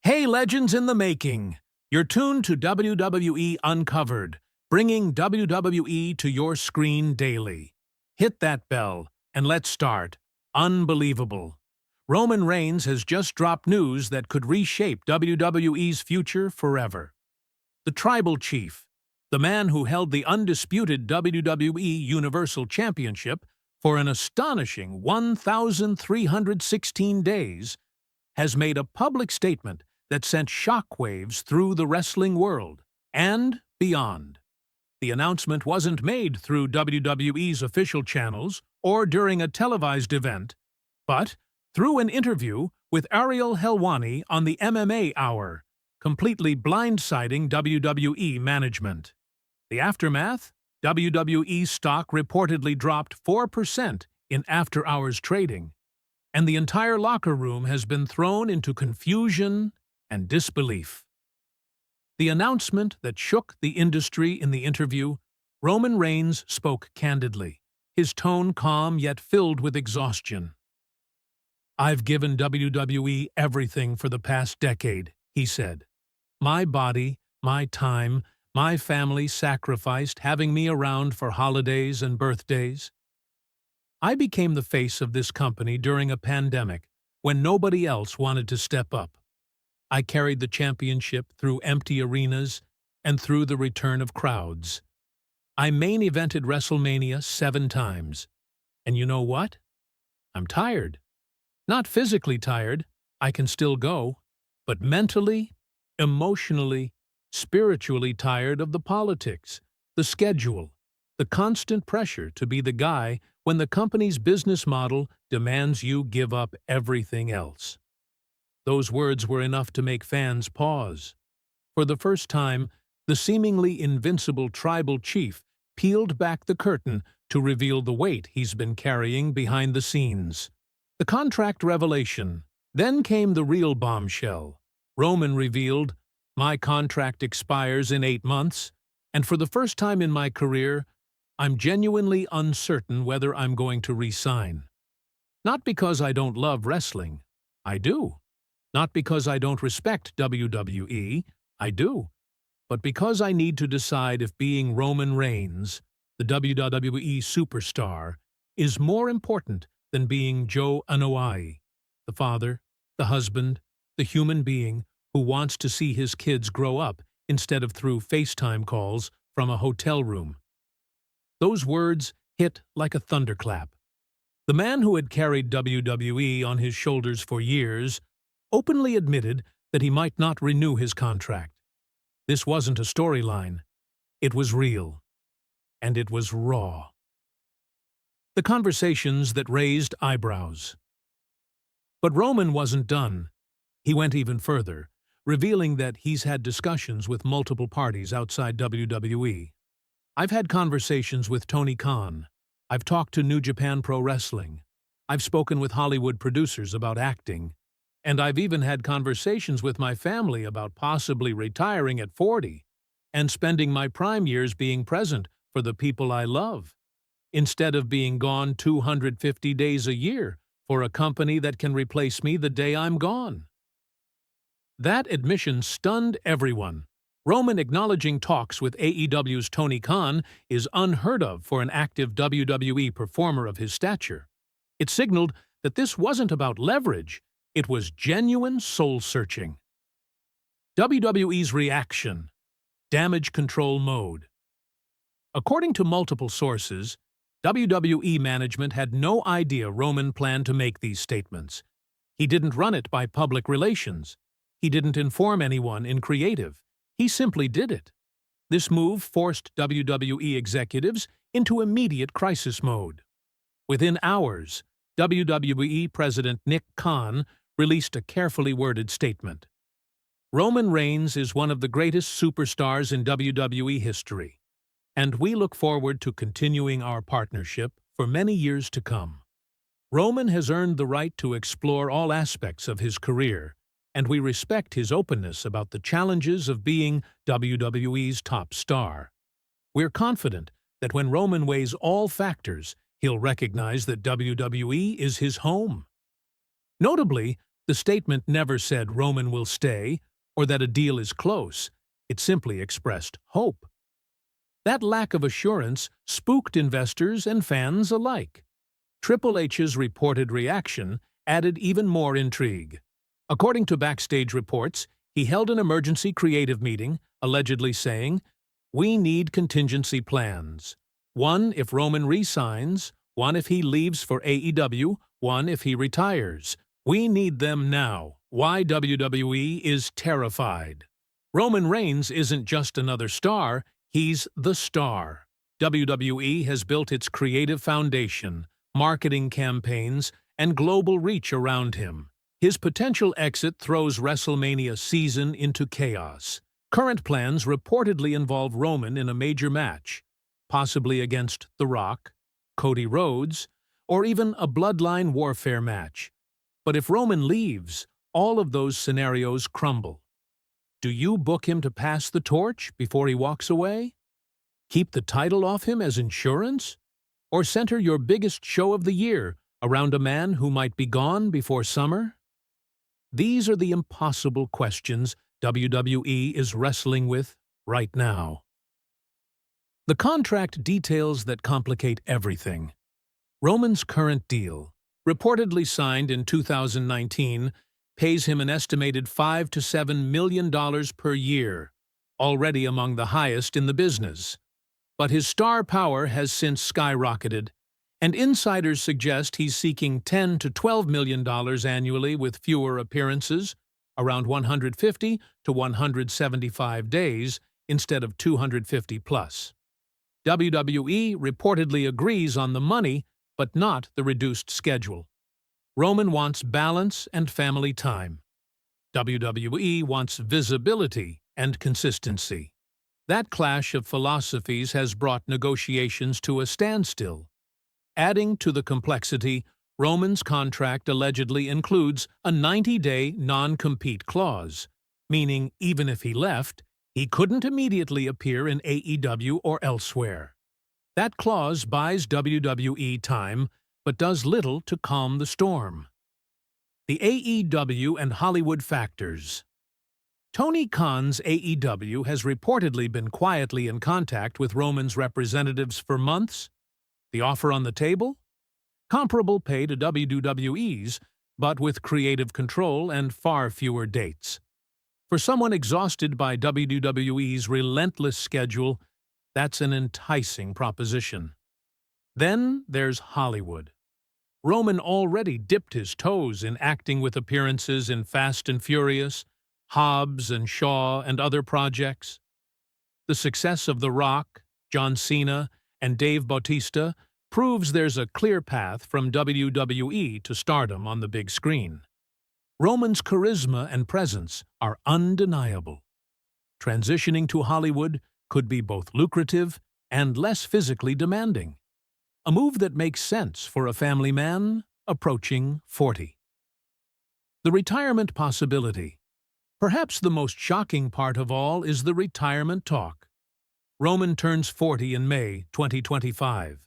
Hey, legends in the making! You're tuned to WWE Uncovered, bringing WWE to your screen daily. Hit that bell, and let's start. Unbelievable. Roman Reigns has just dropped news that could reshape WWE's future forever. The Tribal Chief, the man who held the undisputed WWE Universal Championship for an astonishing 1,316 days, has made a public statement that sent shockwaves through the wrestling world and beyond. The announcement wasn't made through WWE's official channels or during a televised event, but through an interview with Ariel Helwani on the MMA Hour, completely blindsiding WWE management. The aftermath? WWE stock reportedly dropped 4% in after-hours trading, and the entire locker room has been thrown into confusion and disbelief. The announcement that shook the industry in the interview, Roman Reigns spoke candidly, his tone calm yet filled with exhaustion. "I've given WWE everything for the past decade," he said. "My body, my time, my family sacrificed having me around for holidays and birthdays. I became the face of this company during a pandemic when nobody else wanted to step up. I carried the championship through empty arenas and through the return of crowds. I main evented WrestleMania 7 times. And you know what? I'm tired. Not physically tired, I can still go, but mentally, emotionally, spiritually tired of the politics, the schedule, the constant pressure to be the guy when the company's business model demands you give up everything else." Those words were enough to make fans pause. For the first time, the seemingly invincible tribal chief peeled back the curtain to reveal the weight he's been carrying behind the scenes. The contract revelation. Then came the real bombshell. Roman revealed, "My contract expires in 8 months, and for the first time in my career, I'm genuinely uncertain whether I'm going to re-sign. Not because I don't love wrestling. I do. Not because I don't respect WWE, I do, but because I need to decide if being Roman Reigns, the WWE superstar, is more important than being Joe Anoa'i, the father, the husband, the human being who wants to see his kids grow up instead of through FaceTime calls from a hotel room." Those words hit like a thunderclap. The man who had carried WWE on his shoulders for years openly admitted that he might not renew his contract. This wasn't a storyline. It was real. And it was raw. The conversations that raised eyebrows. But Roman wasn't done. He went even further, revealing that he's had discussions with multiple parties outside WWE. "I've had conversations with Tony Khan. I've talked to New Japan Pro Wrestling. I've spoken with Hollywood producers about acting. And I've even had conversations with my family about possibly retiring at 40 and spending my prime years being present for the people I love, instead of being gone 250 days a year for a company that can replace me the day I'm gone." That admission stunned everyone. Roman acknowledging talks with AEW's Tony Khan is unheard of for an active WWE performer of his stature. It signaled that this wasn't about leverage. It was genuine soul-searching. WWE's reaction. Damage control mode. According to multiple sources, WWE management had no idea Roman planned to make these statements. He didn't run it by public relations. He didn't inform anyone in creative. He simply did it. This move forced WWE executives into immediate crisis mode. Within hours, WWE President Nick Khan released a carefully worded statement. "Roman Reigns is one of the greatest superstars in WWE history, and we look forward to continuing our partnership for many years to come. Roman has earned the right to explore all aspects of his career, and we respect his openness about the challenges of being WWE's top star. We're confident that when Roman weighs all factors, he'll recognize that WWE is his home." Notably, The statement never said Roman will stay or that a deal is close. It simply expressed hope. That lack of assurance spooked investors and fans alike. Triple H's reported reaction added even more intrigue. According to backstage reports, he held an emergency creative meeting, allegedly saying, "We need contingency plans. One if Roman resigns, one if he leaves for AEW, one if he retires. We need them now. Why WWE is terrified." Roman Reigns isn't just another star, he's the star. WWE has built its creative foundation, marketing campaigns, and global reach around him. His potential exit throws WrestleMania season into chaos. Current plans reportedly involve Roman in a major match, possibly against The Rock, Cody Rhodes, or even a bloodline warfare match. But if Roman leaves, all of those scenarios crumble. Do you book him to pass the torch before he walks away? Keep the title off him as insurance? Or center your biggest show of the year around a man who might be gone before summer? These are the impossible questions WWE is wrestling with right now. The contract details that complicate everything. Roman's current deal, reportedly signed in 2019, pays him an estimated $5 to $7 million per year, already among the highest in the business. But his star power has since skyrocketed, and insiders suggest he's seeking $10 to $12 million annually with fewer appearances, around 150 to 175 days instead of 250 plus. WWE reportedly agrees on the money, but not the reduced schedule. Roman wants balance and family time. WWE wants visibility and consistency. That clash of philosophies has brought negotiations to a standstill. Adding to the complexity, Roman's contract allegedly includes a 90-day non-compete clause, meaning even if he left, he couldn't immediately appear in AEW or elsewhere. That clause buys WWE time, but does little to calm the storm. The AEW and Hollywood factors. Tony Khan's AEW has reportedly been quietly in contact with Roman's representatives for months. The offer on the table? Comparable pay to WWE's, but with creative control and far fewer dates. For someone exhausted by WWE's relentless schedule, that's an enticing proposition. Then there's Hollywood. Roman already dipped his toes in acting with appearances in Fast and Furious, Hobbs and Shaw, and other projects. The success of The Rock, John Cena, and Dave Bautista proves there's a clear path from WWE to stardom on the big screen. Roman's charisma and presence are undeniable. Transitioning to Hollywood could be both lucrative and less physically demanding. A move that makes sense for a family man approaching 40. The retirement possibility. Perhaps the most shocking part of all is the retirement talk. Roman turns 40 in May 2025.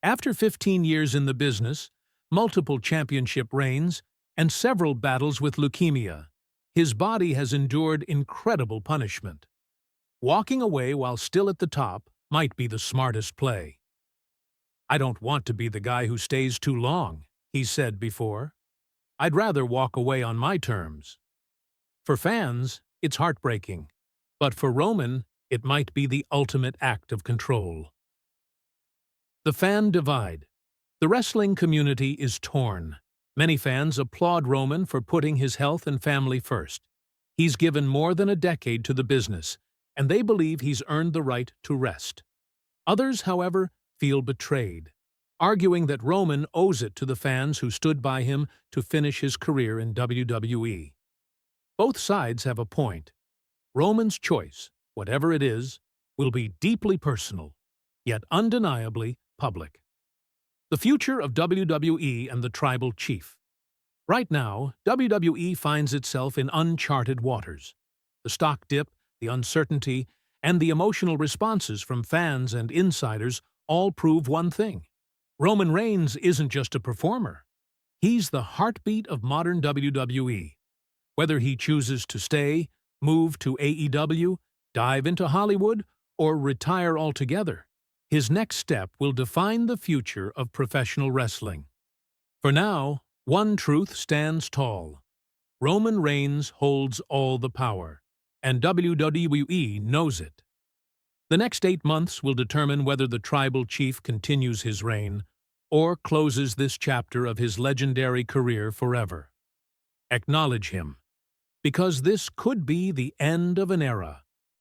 After 15 years in the business, multiple championship reigns, and several battles with leukemia, his body has endured incredible punishment. Walking away while still at the top might be the smartest play. "I don't want to be the guy who stays too long," he said before. "I'd rather walk away on my terms." For fans, it's heartbreaking, but for Roman, it might be the ultimate act of control. The fan divide. The wrestling community is torn. Many fans applaud Roman for putting his health and family first. He's given more than a decade to the business, and they believe he's earned the right to rest. Others, however, feel betrayed, arguing that Roman owes it to the fans who stood by him to finish his career in WWE. Both sides have a point. Roman's choice, whatever it is, will be deeply personal, yet undeniably public. The future of WWE and the Tribal Chief. Right now, WWE finds itself in uncharted waters. The stock dip, the uncertainty, and the emotional responses from fans and insiders all prove one thing. Roman Reigns isn't just a performer. He's the heartbeat of modern WWE. Whether he chooses to stay, move to AEW, dive into Hollywood, or retire altogether, his next step will define the future of professional wrestling. For now, one truth stands tall. Roman Reigns holds all the power, and WWE knows it. The next 8 months will determine whether the tribal chief continues his reign or closes this chapter of his legendary career forever. Acknowledge him, because this could be the end of an era.